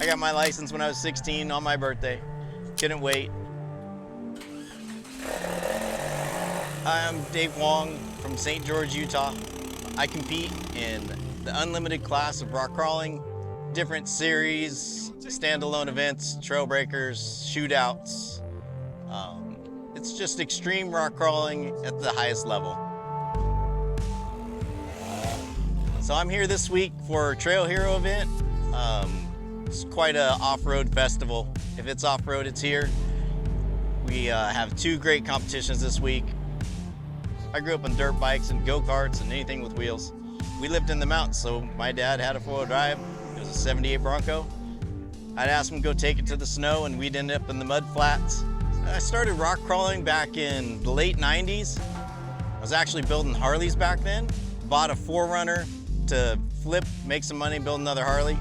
I got my license when I was 16 on my birthday. Couldn't wait. Hi, I'm Dave Wong from St. George, Utah. I compete in the unlimited class of rock crawling, different series, standalone events, trail breakers, shootouts. It's just extreme rock crawling at the highest level. So I'm here this week for a Trail Hero event. It's quite an off-road festival. If it's off-road, it's here. We have two great competitions this week. I grew up on dirt bikes and go-karts and anything with wheels. We lived in the mountains, so my dad had a four-wheel drive. It was a 78 Bronco. I'd ask him to go take it to the snow, and we'd end up in the mud flats. I started rock crawling back in the late 90s. I was actually building Harleys back then. Bought a 4Runner to flip, make some money, build another Harley.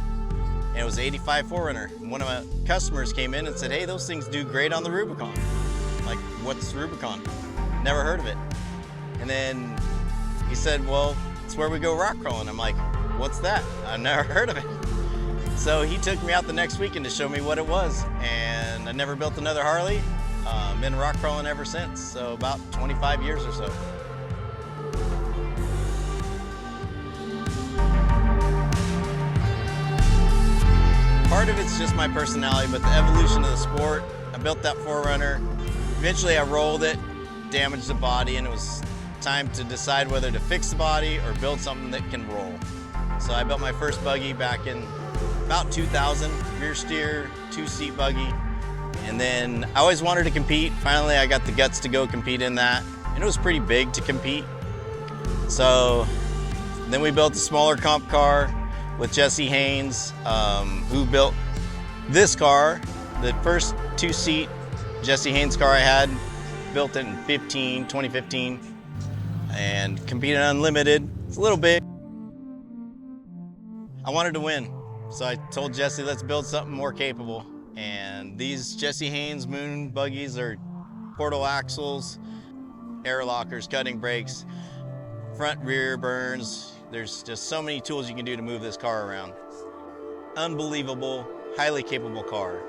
And it was an 85 4Runner. And one of my customers came in and said, hey, those things do great on the Rubicon. I'm like, what's Rubicon? Never heard of it. And then he said, well, it's where we go rock crawling. I'm like, what's that? I've never heard of it. So he took me out the next weekend to show me what it was. And I never built another Harley. Been rock crawling ever since. So about 25 years or so. Part of it's just my personality, but the evolution of the sport, I built that 4Runner. Eventually I rolled it, damaged the body, and it was time to decide whether to fix the body or build something that can roll. So I built my first buggy back in about 2000, rear steer, 2-seat buggy. And then I always wanted to compete. Finally, I got the guts to go compete in that. And it was pretty big to compete. So then we built a smaller comp car with Jesse Haynes, who built this car. The first 2-seat Jesse Haynes car I had, built it in 2015, and competed unlimited. It's a little big. I wanted to win, so I told Jesse, let's build something more capable. And these Jesse Haynes Moon buggies are portal axles, air lockers, cutting brakes, front rear burns. There's just so many tools you can do to move this car around. Unbelievable, highly capable car.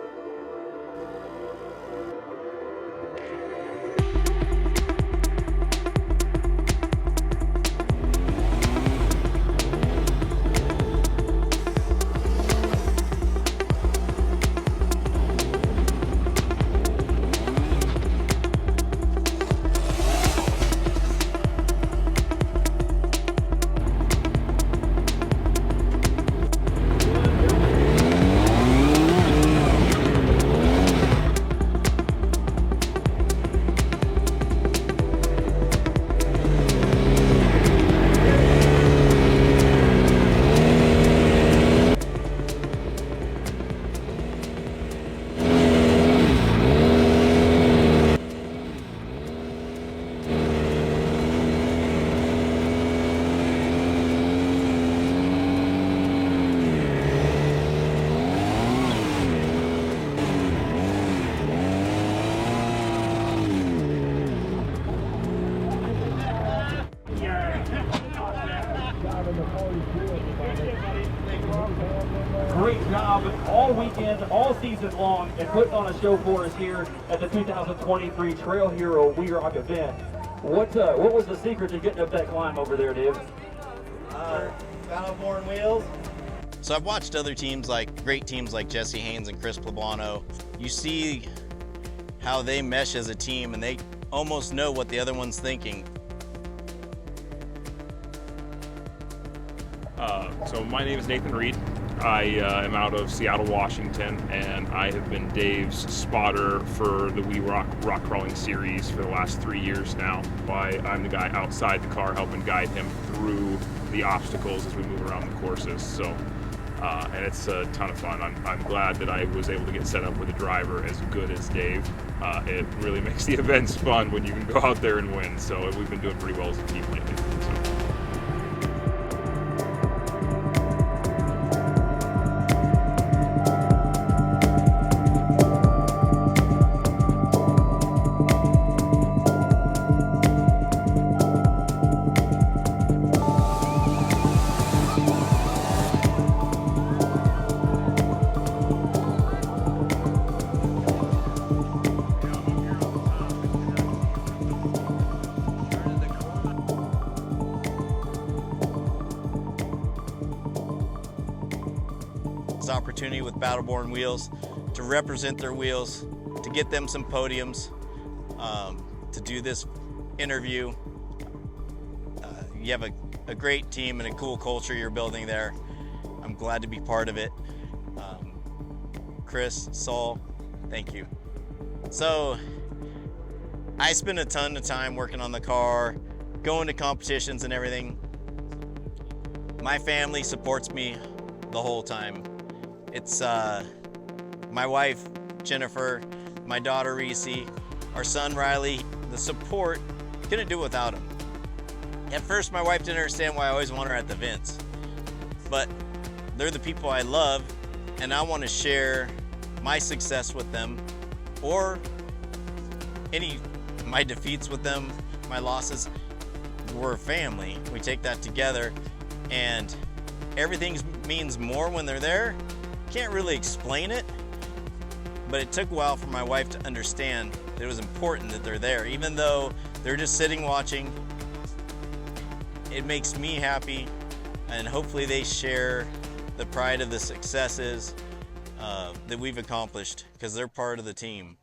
Great job all weekend, all season long, and putting on a show for us here at the 2023 Trail Hero We Rock event. What was the secret to getting up that climb over there, Dave? Battle-born wheels. So I've watched other teams, great teams like Jesse Haynes and Chris Plabano. You see how they mesh as a team, and they almost know what the other one's thinking. So my name is Nathan Reed. I am out of Seattle, Washington, and I have been Dave's spotter for the We Rock Crawling series for the last 3 years now. I'm the guy outside the car helping guide him through the obstacles as we move around the courses. So, and it's a ton of fun. I'm glad that I was able to get set up with a driver as good as Dave. It really makes the events fun when you can go out there and win. So we've been doing pretty well as a team lately. So. this opportunity with Battleborn Wheels to represent their wheels, to get them some podiums, to do this interview. You have a great team and a cool culture you're building there. I'm glad to be part of it. Chris, Saul, thank you. So I spend a ton of time working on the car, going to competitions and everything. My family supports me the whole time. It's my wife, Jennifer, my daughter, Reese, our son, Riley. The support, couldn't do it without them. At first, my wife didn't understand why I always want her at the events, but they're the people I love, and I want to share my success with them, or my defeats with them, my losses. We're a family. We take that together, and everything means more when they're there. Can't really explain it, but it took a while for my wife to understand that it was important that they're there. Even though they're just sitting watching, it makes me happy, and hopefully they share the pride of the successes that we've accomplished, because they're part of the team.